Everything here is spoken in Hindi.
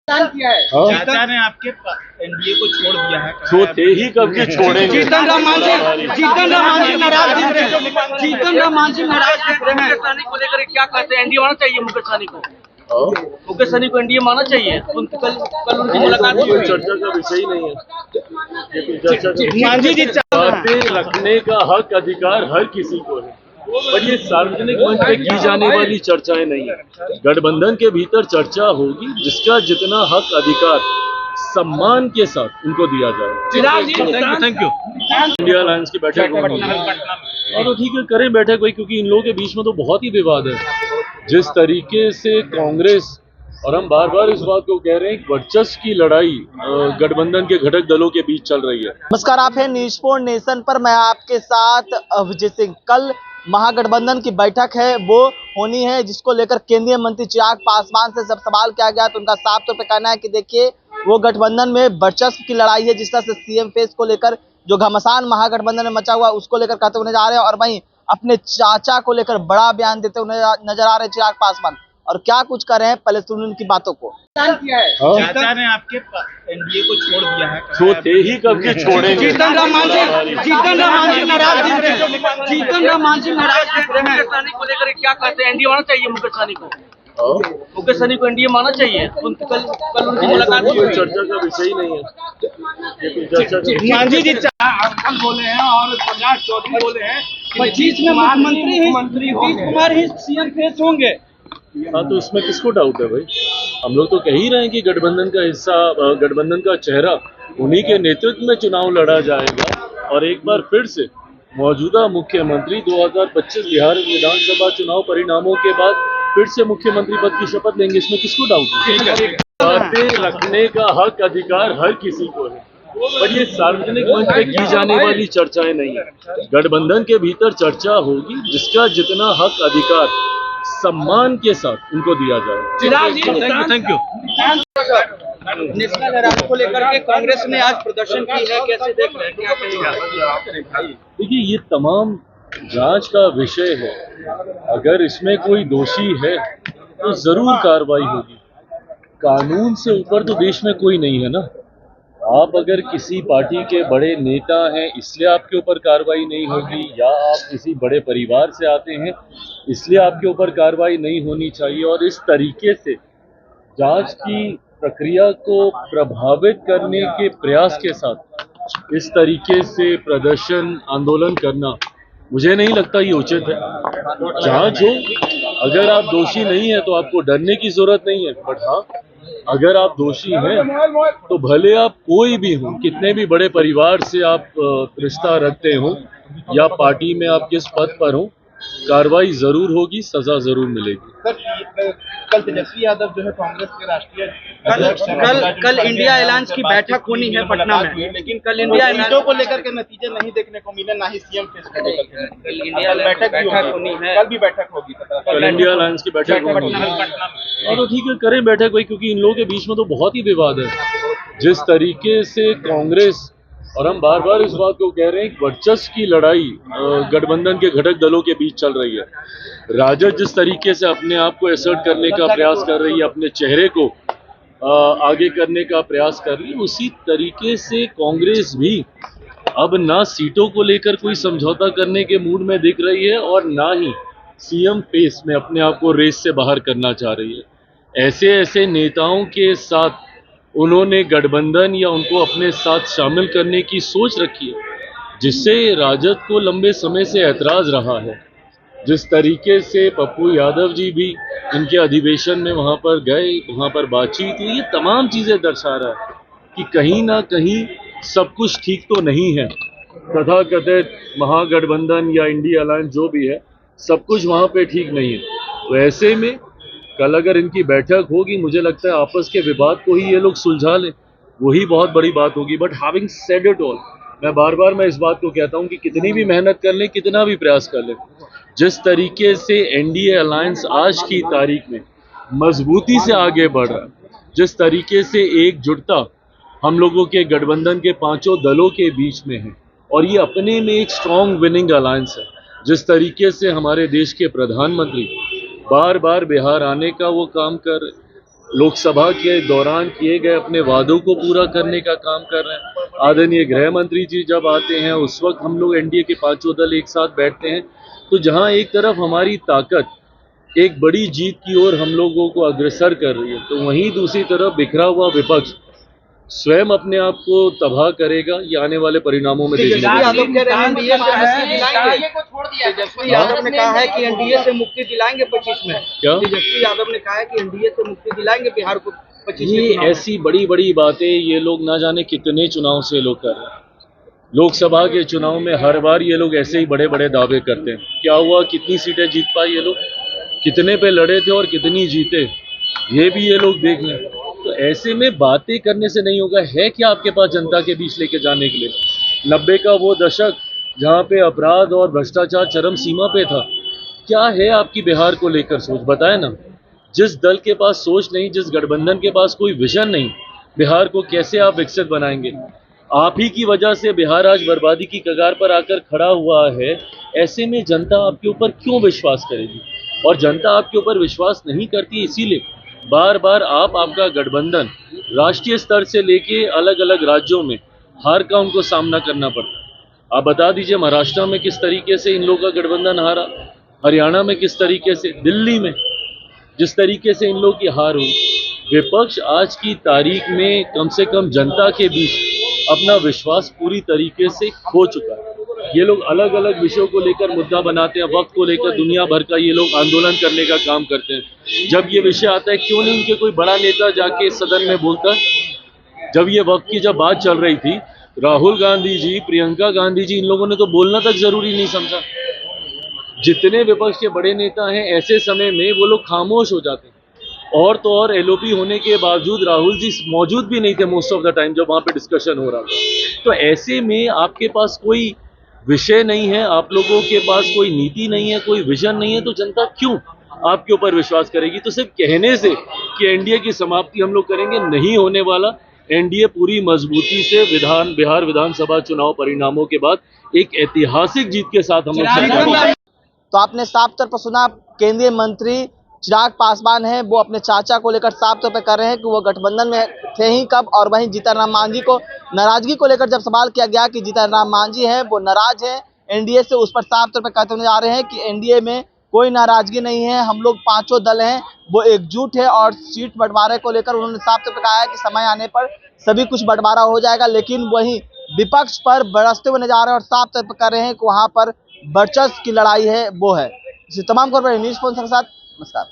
चाचा ने आपके एनडीए को छोड़ दिया है। छोड़ते ही कब के छोड़ेंगे। जीतन राम मांझी नाराज दिख रहे हैं। जीतन राम मांझी नाराज दिख रहे हैं। मुकेश सहनी को लेकर क्या कहते हैं? एनडीए मानना चाहिए मुकेश सहनी को। मुकेश सहनी को एनडीए मानना चाहिए। कल उनकी मुलाकात हुई। चर्चा का विषय ही नहीं है। ये कोई चर्चा का मांझी जी बातें रखने का हक अधिकार हर किसी को है, पर ये सार्वजनिक मंच पे की जाने वाली चर्चाएं नहीं है। गठबंधन के भीतर चर्चा होगी जिसका जितना हक अधिकार सम्मान के साथ उनको दिया जाए। Thank you. इंडिया अलायंस की बैठक होगी और तो ठीक है, करें बैठक भाई, क्योंकि इन लोगों के बीच में तो बहुत ही विवाद है। जिस तरीके से कांग्रेस और हम बार बार इस बात को कह रहे हैं, वर्चस्व की लड़ाई गठबंधन के घटक दलों के बीच चल रही है। नमस्कार, आप हैं न्यूज़ 4 नेशन पर। मैं आपके साथ विजय सिंह। कल महागठबंधन की बैठक है, वो होनी है, जिसको लेकर केंद्रीय मंत्री चिराग पासवान से जब सवाल किया गया तो उनका साफ तौर पे कहना है कि देखिए, वो गठबंधन में वर्चस्व की लड़ाई है। जिस तरह से सीएम फेस को लेकर जो घमासान महागठबंधन में मचा हुआ, उसको लेकर कहते हुए नजर आ रहे हैं, और वहीं अपने चाचा को लेकर बड़ा बयान देते हुए नजर आ रहे हैं चिराग पासवान। और क्या कुछ कर रहे हैं, पहले सुनिए उनकी बातों को। चाचा ने आपके एनडीए को छोड़ दिया है। छोड़ते ही कब के छोड़ेंगे। जीतन राम मांझी नाराज दिख रहे हैं। जीतन राम मांझी नाराज दिख रहे हैं। मुकेश सहनी को लेकर क्या कहते हैं? एनडीए मानना चाहिए मुकेश सहनी को। मुकेश सहनी को एनडीए मानना चाहिए। कल उनकी मुलाकात हुई। चर्चा का विषय ही नहीं है। ये कोई चर्चा का मांझी जी अंकल बोले हैं और प्रकाश चौधरी बोले हैं 25 में मुख्यमंत्री नीतीश कुमार ही सीएम फेस होंगे। हाँ, तो उसमें किसको डाउट है भाई। हम लोग तो कह ही रहे हैं कि गठबंधन का हिस्सा, गठबंधन का चेहरा उन्हीं के नेतृत्व में चुनाव लड़ा जाएगा और एक बार फिर से मौजूदा मुख्यमंत्री 2025 बिहार विधानसभा चुनाव परिणामों के बाद फिर से मुख्यमंत्री पद की शपथ लेंगे। इसमें किसको डाउट है। बातें रखने का हक अधिकार हर किसी को है, पर ये सार्वजनिक मंच पे की जाने वाली चर्चाएं नहीं है। गठबंधन के भीतर चर्चा होगी जिसका जितना हक अधिकार सम्मान के साथ उनको दिया जाए। Thank you. नेशनल हेराल्ड को लेकर के कांग्रेस ने आज प्रदर्शन की है, कैसे देख रहे हैं, क्या कहेगा? देखिए, ये तमाम जांच का विषय है। अगर इसमें कोई दोषी है तो जरूर कार्रवाई होगी। कानून से ऊपर तो देश में कोई नहीं है ना। आप अगर किसी पार्टी के बड़े नेता हैं इसलिए आपके ऊपर कार्रवाई नहीं होगी, या आप किसी बड़े परिवार से आते हैं इसलिए आपके ऊपर कार्रवाई नहीं होनी चाहिए। और इस तरीके से जांच की प्रक्रिया को प्रभावित करने के प्रयास के साथ इस तरीके से प्रदर्शन आंदोलन करना मुझे नहीं लगता ये उचित है। जांच हो, अगर आप दोषी नहीं है तो आपको डरने की जरूरत नहीं है। बट हाँ, अगर आप दोषी हैं तो भले आप कोई भी हो, कितने भी बड़े परिवार से आप रिश्ता रखते हो या पार्टी में आप किस पद पर हो, कार्रवाई जरूर होगी, सजा जरूर मिलेगी। सर, कल तेजस्वी यादव जो है कांग्रेस के राष्ट्रीय अध्यक्ष कल इंडिया अलायंस की बैठक होनी है पटना में, लेकिन कल इंडिया सीटों को लेकर के नतीजे नहीं देखने को मिले, ना ही सीएम फेस को लेकर के। बैठक होनी है, कल भी बैठक होगी। कल इंडिया अलायंस की बैठक होगी और तो ठीक है, करें बैठक भाई, क्योंकि इन लोगों के बीच में तो बहुत ही विवाद है। जिस तरीके से कांग्रेस और हम बार बार इस बात को कह रहे हैं, वर्चस्व की लड़ाई गठबंधन के घटक दलों के बीच चल रही है। राजद जिस तरीके से अपने आप को एसर्ट करने का प्रयास कर रही है, अपने चेहरे को आगे करने का प्रयास कर रही है, उसी तरीके से कांग्रेस भी अब ना सीटों को लेकर कोई समझौता करने के मूड में दिख रही है और ना ही सीएम फेस में अपने आप को रेस से बाहर करना चाह रही है। ऐसे नेताओं के साथ उन्होंने गठबंधन या उनको अपने साथ शामिल करने की सोच रखी है, जिससे राजद को लंबे समय से ऐतराज रहा है। जिस तरीके से पप्पू यादव जी भी इनके अधिवेशन में वहां पर गए, वहां पर बातचीत हुई, ये तमाम चीजें दर्शा रहा है कि कहीं ना कहीं सब कुछ ठीक तो नहीं है। तथाकथित महागठबंधन या इंडिया अलायंस जो भी है, सब कुछ वहां पे ठीक नहीं है। तो ऐसे में कल अगर इनकी बैठक होगी, मुझे लगता है आपस के विवाद को ही ये लोग सुलझा लें, वही बहुत बड़ी बात होगी। But having said it all, मैं इस बात को कहता हूं कि कितनी भी मेहनत कर लें, कितना भी प्रयास कर लें, जिस तरीके से एनडीए अलायंस आज की तारीख में मजबूती से आगे बढ़ रहा है, जिस तरीके से एकजुटता हम लोगों के गठबंधन के पांचों दलों के बीच में है, और ये अपने में एक स्ट्रॉन्ग विनिंग अलायंस है। जिस तरीके से हमारे देश के प्रधानमंत्री बार बार बिहार आने का वो काम कर रहे, लोकसभा के दौरान किए गए अपने वादों को पूरा करने का काम कर रहे हैं। आदरणीय गृह मंत्री जी जब आते हैं उस वक्त हम लोग एनडीए के पांचों दल एक साथ बैठते हैं, तो जहां एक तरफ हमारी ताकत एक बड़ी जीत की ओर हम लोगों को अग्रसर कर रही है, तो वहीं दूसरी तरफ बिखरा हुआ विपक्ष स्वयं अपने आप को तबाह करेगा। ये आने वाले परिणामों में देखने तेजस्वी को यादव कह रहे हैं एनडीए से मुक्ति दिलाएंगे। तेजस्वी यादव ने कहा है कि एनडीए से मुक्ति दिलाएंगे 25 में। क्या? तेजस्वी यादव ने कहा है कि एनडीए से मुक्ति दिलाएंगे बिहार को 25 में ये चुनाव में। ऐसी बड़ी बड़ी बातें ये लोग ना जाने कितने चुनाव से लोग कर रहे हैं। लोकसभा के चुनाव में हर बार ये लोग ऐसे ही बड़े बड़े दावे करते हैं। क्या हुआ, कितनी सीटें जीत पाए ये लोग, कितने पे लड़े थे और कितनी जीते, ये भी ये लोग देख लें। तो ऐसे में बातें करने से नहीं होगा। है क्या आपके पास जनता के बीच लेके जाने के लिए? 90 का वो दशक जहाँ पे अपराध और भ्रष्टाचार चरम सीमा पे था, क्या है आपकी बिहार को लेकर सोच, बताए ना। जिस दल के पास सोच नहीं, जिस गठबंधन के पास कोई विजन नहीं, बिहार को कैसे आप विकसित बनाएंगे? आप ही की वजह से बिहार आज बर्बादी की कगार पर आकर खड़ा हुआ है। ऐसे में जनता आपके ऊपर क्यों विश्वास करेगी? और जनता आपके ऊपर विश्वास नहीं करती, इसीलिए बार बार आपका गठबंधन राष्ट्रीय स्तर से लेके अलग अलग राज्यों में हार का उनको सामना करना पड़ता है। आप बता दीजिए महाराष्ट्र में किस तरीके से इन लोगों का गठबंधन हारा, हरियाणा में किस तरीके से, दिल्ली में जिस तरीके से इन लोगों की हार हुई। विपक्ष आज की तारीख में कम से कम जनता के बीच अपना विश्वास पूरी तरीके से खो चुका है। ये लोग अलग अलग विषयों को लेकर मुद्दा बनाते हैं, वक्त को लेकर दुनिया भर का ये लोग आंदोलन करने का काम करते हैं। जब ये विषय आता है, क्यों नहीं उनके कोई बड़ा नेता जाके सदन में बोलता है? जब ये वक्त की जब बात चल रही थी, राहुल गांधी जी, प्रियंका गांधी जी, इन लोगों ने तो बोलना तक जरूरी नहीं समझा। जितने विपक्ष के बड़े नेता हैं, ऐसे समय में वो लोग खामोश हो जाते हैं। और तो और एलओपी होने के बावजूद राहुल जी मौजूद भी नहीं थे मोस्ट ऑफ द टाइम जब वहां पे डिस्कशन हो रहा था। तो ऐसे में आपके पास कोई विषय नहीं है, आप लोगों के पास कोई नीति नहीं है, कोई विजन नहीं है, तो जनता क्यों आपके ऊपर विश्वास करेगी? तो सिर्फ कहने से कि एनडीए की समाप्ति हम लोग करेंगे, नहीं होने वाला। एनडीए पूरी मजबूती से बिहार विधानसभा चुनाव परिणामों के बाद एक ऐतिहासिक जीत के साथ हम लोग। तो आपने साफ तौर पर सुना, केंद्रीय मंत्री चिराग पासवान है, वो अपने चाचा को लेकर साफ तौर पर कर रहे हैं कि वो गठबंधन में थे ही कब। और वहीं जीतन राम मांझी को नाराजगी को लेकर जब सवाल किया गया कि जीतन राम मांझी है वो नाराज है एनडीए से, उस पर साफ तौर पर कहते हुए जा रहे हैं कि एनडीए में कोई नाराजगी नहीं है, हम लोग पांचों दल हैं वो एकजुट है। और सीट बंटवारे को लेकर उन्होंने साफ तौर पर कहा है कि समय आने पर सभी कुछ बंटवारा हो जाएगा। लेकिन वहीं विपक्ष पर बरसते हुए नजर आ रहे हैं और साफ तौर पर कर रहे हैं कि वहां पर वर्चस्व की लड़ाई है वो है। इसी तमाम खबर पर न्यूज़ स्पॉन्सर के साथ नमस्कार।